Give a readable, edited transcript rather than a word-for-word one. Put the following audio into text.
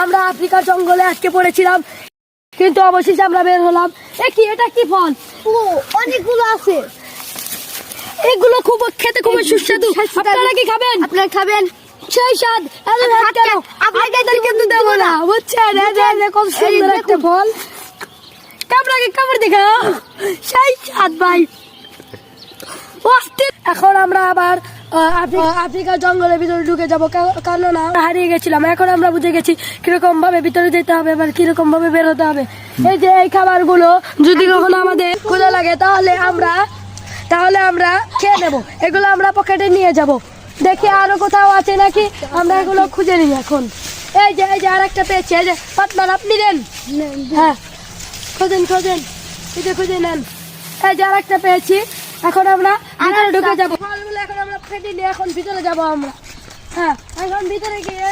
আমরা আফ্রিকার জঙ্গলে আটকে পড়েছিলাম, কিন্তু অবশেষে আমরা বের হলাম। এটা কি ফল? অনেকগুলো আছে। এগুলো খুব খেতে খুব সুস্বাদু। আপনারা কি খাবেন? আপনারা খাবেন? সেই স্বাদ। আপনাদের কিন্তু দেবো না, বুঝছেন? কত সুন্দর একটা ফল। কামড় দেখা সেই স্বাদ ভাই। এখন আমরা আবার আফ্রিকার জঙ্গলের ভিতরে ঢুকে যাবো, কেননা হারিয়ে গেছিলাম। এখন আমরা বুঝে গেছি কিরকম ভাবে ভিতরে যেতে হবে, এবার কিরকম ভাবে বের হতে হবে। এই যে এই খাবারগুলো যদি কখনো আমাদের ক্ষুধা লাগে তাহলে আমরা খেয়ে নেবো। এগুলো আমরা পকেটে নিয়ে যাব, দেখি আরো কোথাও আছে নাকি, আমরা এগুলো খুঁজে নিই। এখন এই যে আর একটা পেয়েছি, এই যে পাতমান, আপনি দেন। হ্যাঁ, খোঁজেন, খুঁজে নেন। এই যে আর একটা পেয়েছি। এখন আমরা ভিতরে ঢুকে যাবো। ফলগুলো এখন আমরা ফেটে নিয়ে এখন ভিতরে যাবো আমরা। হ্যাঁ, এখন ভিতরে গিয়ে